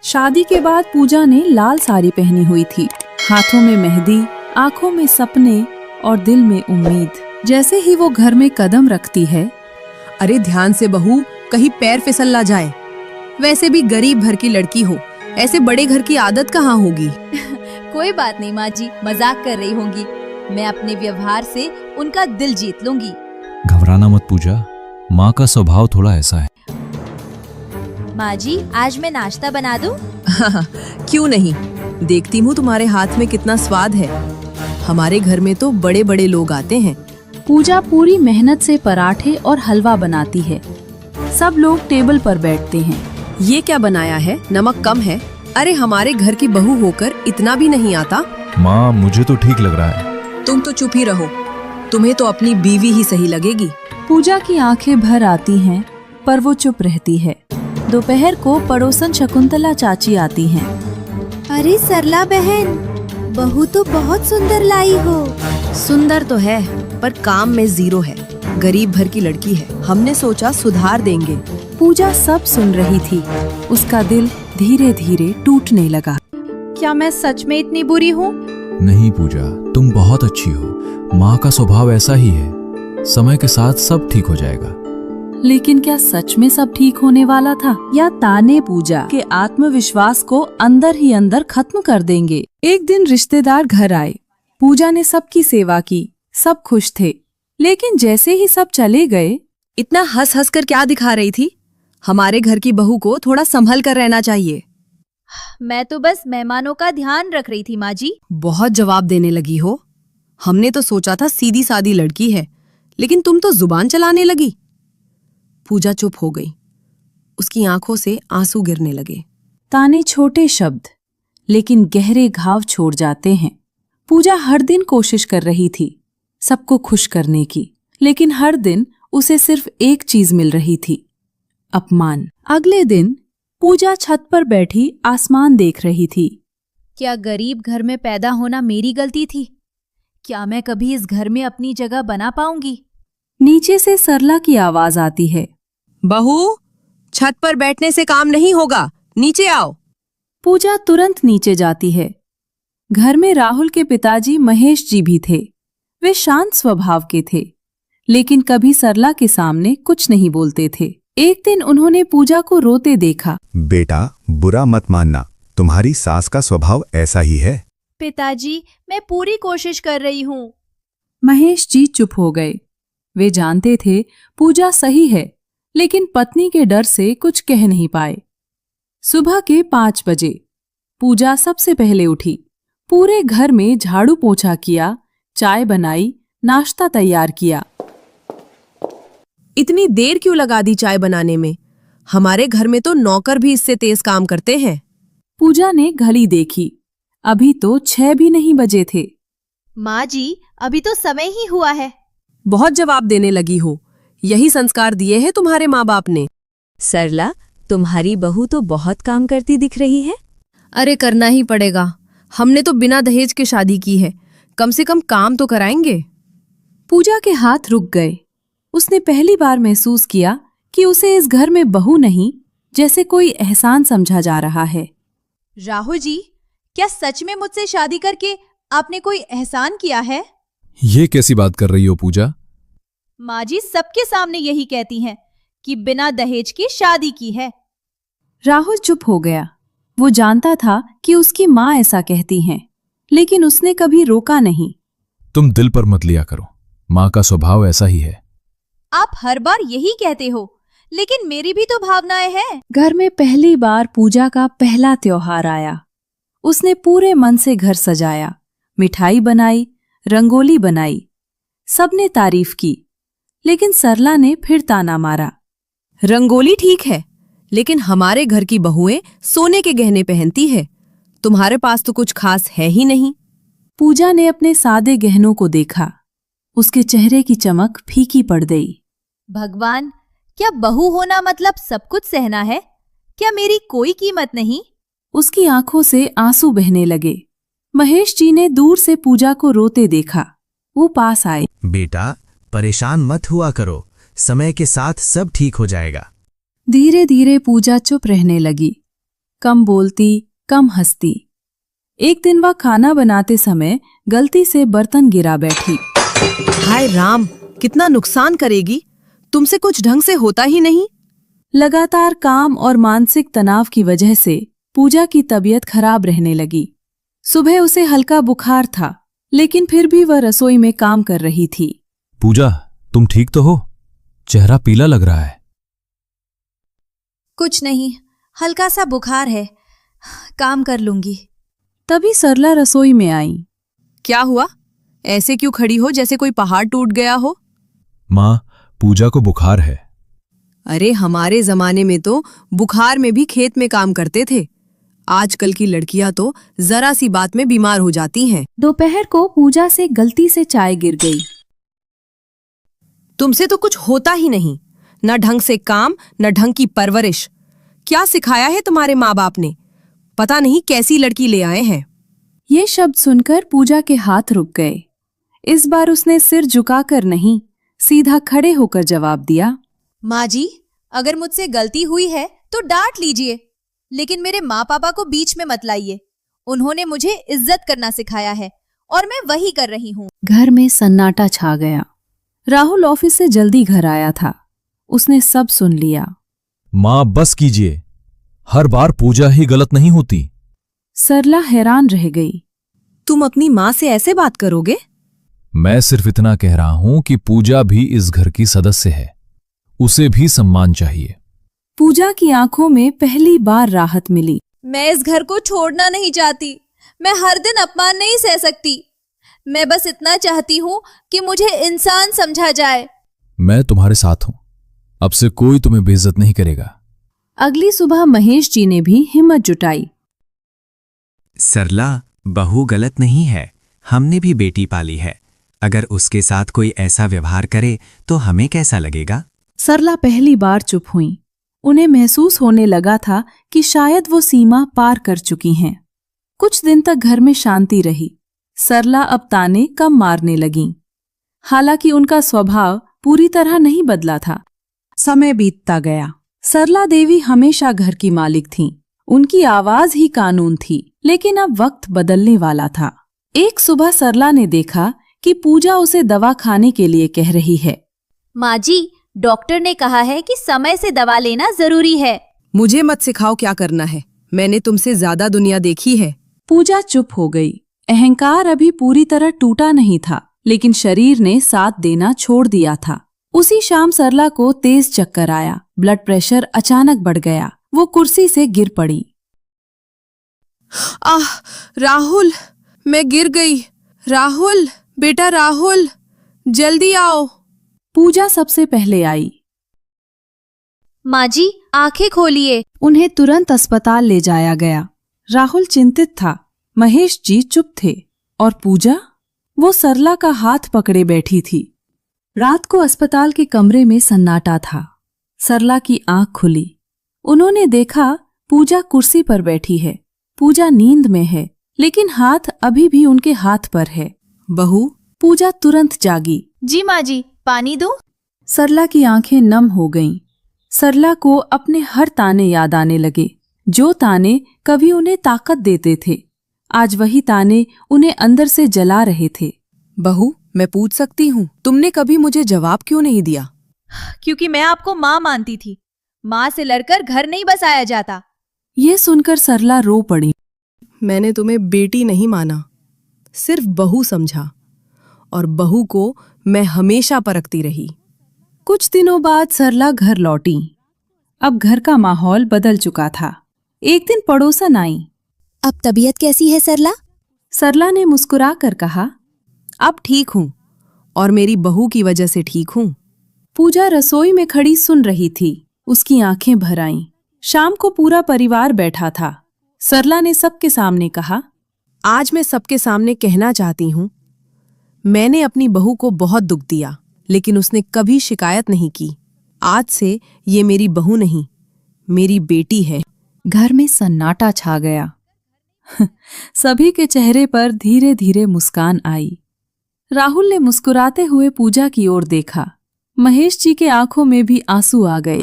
शादी के बाद पूजा ने लाल साड़ी पहनी हुई थी। हाथों में मेहंदी, आंखों में सपने और दिल में उम्मीद। जैसे ही वो घर में कदम रखती है, अरे ध्यान से बहू, कहीं पैर फिसल ना जाए। वैसे भी गरीब घर की लड़की हो, ऐसे बड़े घर की आदत कहाँ होगी। कोई बात नहीं माँ जी, मजाक कर रही होंगी। मैं अपने व्यवहार से उनका दिल जीत लूंगी। घबराना मत पूजा, माँ का स्वभाव थोड़ा ऐसा है। माँ जी, आज मैं नाश्ता बना दूं? क्यों नहीं, देखती हूँ तुम्हारे हाथ में कितना स्वाद है। हमारे घर में तो बड़े बड़े लोग आते हैं। पूजा पूरी मेहनत से पराठे और हलवा बनाती है। सब लोग टेबल पर बैठते हैं। ये क्या बनाया है, नमक कम है। अरे हमारे घर की बहू होकर इतना भी नहीं आता। माँ, मुझे तो ठीक लग रहा है। तुम तो चुप ही रहो, तुम्हें तो अपनी बीवी ही सही लगेगी। पूजा की आंखें भर आती हैं, पर वो चुप रहती है। दोपहर को पड़ोसन शकुंतला चाची आती हैं। अरे सरला बहन, बहू तो बहुत सुंदर लाई हो। सुंदर तो है, पर काम में जीरो है। गरीब घर की लड़की है, हमने सोचा सुधार देंगे। पूजा सब सुन रही थी। उसका दिल धीरे धीरे टूटने लगा। क्या मैं सच में इतनी बुरी हूँ? नहीं पूजा, तुम बहुत अच्छी हो। माँ का स्वभाव ऐसा ही है। समय के साथ सब ठीक हो जाएगा। लेकिन क्या सच में सब ठीक होने वाला था, या ताने पूजा के आत्मविश्वास को अंदर ही अंदर खत्म कर देंगे? एक दिन रिश्तेदार घर आए। पूजा ने सबकी सेवा की, सब खुश थे। लेकिन जैसे ही सब चले गए, इतना हंस हंस कर क्या दिखा रही थी? हमारे घर की बहू को थोड़ा संभल कर रहना चाहिए। मैं तो बस मेहमानों का ध्यान रख रही थी माँ जी। बहुत जवाब देने लगी हो। हमने तो सोचा था सीधी सादी लड़की है, लेकिन तुम तो जुबान चलाने लगी। पूजा चुप हो गई। उसकी आंखों से आंसू गिरने लगे। ताने छोटे शब्द, लेकिन गहरे घाव छोड़ जाते हैं। पूजा हर दिन कोशिश कर रही थी सबको खुश करने की, लेकिन हर दिन उसे सिर्फ एक चीज मिल रही थी, अपमान। अगले दिन पूजा छत पर बैठी आसमान देख रही थी। क्या गरीब घर में पैदा होना मेरी गलती थी? क्या मैं कभी इस घर में अपनी जगह बना पाऊंगी? नीचे से सरला की आवाज आती है। बहू, छत पर बैठने से काम नहीं होगा, नीचे आओ। पूजा तुरंत नीचे जाती है। घर में राहुल के पिताजी महेश जी भी थे। वे शांत स्वभाव के थे, लेकिन कभी सरला के सामने कुछ नहीं बोलते थे। एक दिन उन्होंने पूजा को रोते देखा। बेटा, बुरा मत मानना, तुम्हारी सास का स्वभाव ऐसा ही है। पिताजी, मैं पूरी कोशिश कर रही हूँ। महेश जी चुप हो गए। वे जानते थे पूजा सही है, लेकिन पत्नी के डर से कुछ कह नहीं पाए। सुबह के 5 बजे पूजा सबसे पहले उठी। पूरे घर में झाड़ू पोछा किया, चाय बनाई, नाश्ता तैयार किया। इतनी देर क्यों लगा दी चाय बनाने में? हमारे घर में तो नौकर भी इससे तेज काम करते हैं। पूजा ने घड़ी देखी। अभी तो 6 भी नहीं बजे थे। माँ जी, अभी तो समय ही हुआ है। बहुत जवाब देने लगी हो। यही संस्कार दिए हैं तुम्हारे माँ बाप ने। सरला, तुम्हारी बहू तो बहुत काम करती दिख रही है। अरे करना ही पड़ेगा, हमने तो बिना दहेज के शादी की है, कम से कम काम तो कराएंगे। पूजा के हाथ रुक गए। उसने पहली बार महसूस किया कि उसे इस घर में बहू नहीं, जैसे कोई एहसान समझा जा रहा है। राहुल जी, क्या सच में मुझसे शादी करके आपने कोई एहसान किया है? ये कैसी बात कर रही हो पूजा? माँ जी सबके सामने यही कहती हैं कि बिना दहेज की शादी की है। राहुल चुप हो गया। वो जानता था कि उसकी माँ ऐसा कहती हैं, लेकिन उसने कभी रोका नहीं। तुम दिल पर मत लिया करो, माँ का स्वभाव ऐसा ही है। आप हर बार यही कहते हो, लेकिन मेरी भी तो भावनाएं हैं। घर में पहली बार पूजा का पहला त्योहार आया। उसने पूरे मन से घर सजाया, मिठाई बनाई, रंगोली बनाई। सबने तारीफ की, लेकिन सरला ने फिर ताना मारा। रंगोली ठीक है, लेकिन हमारे घर की बहुएं सोने के गहने पहनती है, तुम्हारे पास तो कुछ खास है ही नहीं। पूजा ने अपने सादे गहनों को देखा। उसके चेहरे की चमक फीकी पड़ गई। भगवान, क्या बहू होना मतलब सब कुछ सहना है? क्या मेरी कोई कीमत नहीं? उसकी आंखों से आंसू बहने लगे। महेश जी ने दूर से पूजा को रोते देखा। वो पास आए। बेटा, परेशान मत हुआ करो, समय के साथ सब ठीक हो जाएगा। धीरे धीरे पूजा चुप रहने लगी। कम बोलती, कम हंसती। एक दिन वह खाना बनाते समय गलती से बर्तन गिरा बैठी। हाय राम, कितना नुकसान करेगी, तुमसे कुछ ढंग से होता ही नहीं। लगातार काम और मानसिक तनाव की वजह से पूजा की तबीयत खराब रहने लगी। सुबह उसे हल्का बुखार था, लेकिन फिर भी वह रसोई में काम कर रही थी। पूजा, तुम ठीक तो हो? चेहरा पीला लग रहा है। कुछ नहीं, हल्का सा बुखार है, काम कर लूंगी। तभी सरला रसोई में आई। क्या हुआ? ऐसे क्यों खड़ी हो जैसे कोई पहाड़ टूट गया हो? माँ, पूजा को बुखार है। अरे हमारे जमाने में तो बुखार में भी खेत में काम करते थे। आजकल की लड़कियां तो जरा सी बात में बीमार हो जाती हैं। दोपहर को पूजा से गलती से चाय गिर गई। तुमसे तो कुछ होता ही नहीं, न ढंग से काम, न ढंग की परवरिश। क्या सिखाया है तुम्हारे माँ बाप ने? पता नहीं कैसी लड़की ले आए हैं। ये शब्द सुनकर पूजा के हाथ रुक गए। इस बार उसने सिर झुकाकर नहीं, सीधा खड़े होकर जवाब दिया। माँ जी, अगर मुझसे गलती हुई है तो डांट लीजिए, लेकिन मेरे माँ पापा को बीच में मत लाइए। उन्होंने मुझे इज्जत करना सिखाया है और मैं वही कर रही हूँ। घर में सन्नाटा छा गया। राहुल ऑफिस से जल्दी घर आया था। उसने सब सुन लिया। माँ, बस कीजिए, हर बार पूजा ही गलत नहीं होती। सरला हैरान रह गई। तुम अपनी माँ से ऐसे बात करोगे? मैं सिर्फ इतना कह रहा हूं कि पूजा भी इस घर की सदस्य है, उसे भी सम्मान चाहिए। पूजा की आंखों में पहली बार राहत मिली। मैं इस घर को छोड़ना नहीं चाहती। मैं हर दिन अपमान नहीं सह सकती। मैं बस इतना चाहती हूँ कि मुझे इंसान समझा जाए। मैं तुम्हारे साथ हूं, अब से कोई तुम्हें बेइज्जत नहीं करेगा। अगली सुबह महेश जी ने भी हिम्मत जुटाई। सरला, बहू गलत नहीं है, हमने भी बेटी पाली है। अगर उसके साथ कोई ऐसा व्यवहार करे तो हमें कैसा लगेगा? सरला पहली बार चुप हुई। उन्हें महसूस होने लगा था कि शायद वो सीमा पार कर चुकी हैं। कुछ दिन तक घर में शांति रही। सरला अब ताने कम मारने लगीं। हालांकि उनका स्वभाव पूरी तरह नहीं बदला था। समय बीतता गया। सरला देवी हमेशा घर की मालिक थीं। उनकी आवाज ही कानून थी। लेकिन अब वक्त बदलने वाला था। एक सुबह सरला ने देखा कि पूजा उसे दवा खाने के लिए कह रही है। माँ जी, डॉक्टर ने कहा है कि समय से दवा लेना जरूरी है। मुझे मत सिखाओ क्या करना है, मैंने तुमसे ज्यादा दुनिया देखी है। पूजा चुप हो गई। अहंकार अभी पूरी तरह टूटा नहीं था, लेकिन शरीर ने साथ देना छोड़ दिया था। उसी शाम सरला को तेज चक्कर आया। ब्लड प्रेशर अचानक बढ़ गया। वो कुर्सी से गिर पड़ी। आह राहुल, मैं गिर गई। राहुल, बेटा राहुल, जल्दी आओ। पूजा सबसे पहले आई। माँ जी, आंखें खोलिए। उन्हें तुरंत अस्पताल ले जाया गया। राहुल चिंतित था। महेश जी चुप थे। और पूजा, वो सरला का हाथ पकड़े बैठी थी। रात को अस्पताल के कमरे में सन्नाटा था। सरला की आंख खुली। उन्होंने देखा पूजा कुर्सी पर बैठी है। पूजा नींद में है, लेकिन हाथ अभी भी उनके हाथ पर है। बहू, पूजा तुरंत जागी। जी माँ जी, पानी दूं? सरला की आंखें नम हो गईं। सरला को अपने हर ताने याद आने लगे। जो ताने कभी उन्हें ताकत देते थे, आज वही ताने उन्हें अंदर से जला रहे थे। बहू, मैं पूछ सकती हूँ, तुमने कभी मुझे जवाब क्यों नहीं दिया? क्योंकि मैं आपको माँ मानती थी। माँ से लड़कर घर नहीं बसाया जाता। ये सुनकर सरला रो पड़ी। मैंने तुम्हें बेटी नहीं माना, सिर्फ बहू समझा, और बहू को मैं हमेशा परखती रही। कुछ दिनों बाद सरला घर लौटी। अब घर का माहौल बदल चुका था। एक दिन पड़ोसन आई। अब तबीयत कैसी है सरला? सरला ने मुस्कुरा कर कहा, अब ठीक हूँ, और मेरी बहू की वजह से ठीक हूँ। पूजा रसोई में खड़ी सुन रही थी। उसकी आंखें भर आईं। शाम को पूरा परिवार बैठा था। सरला ने सबके सामने कहा, आज मैं सबके सामने कहना चाहती हूँ, मैंने अपनी बहू को बहुत दुख दिया, लेकिन उसने कभी शिकायत नहीं की। आज से ये मेरी बहू नहीं, मेरी बेटी है। घर में सन्नाटा छा गया। सभी के चेहरे पर धीरे धीरे मुस्कान आई। राहुल ने मुस्कुराते हुए पूजा की ओर देखा। महेश जी के आंखों में भी आंसू आ गए।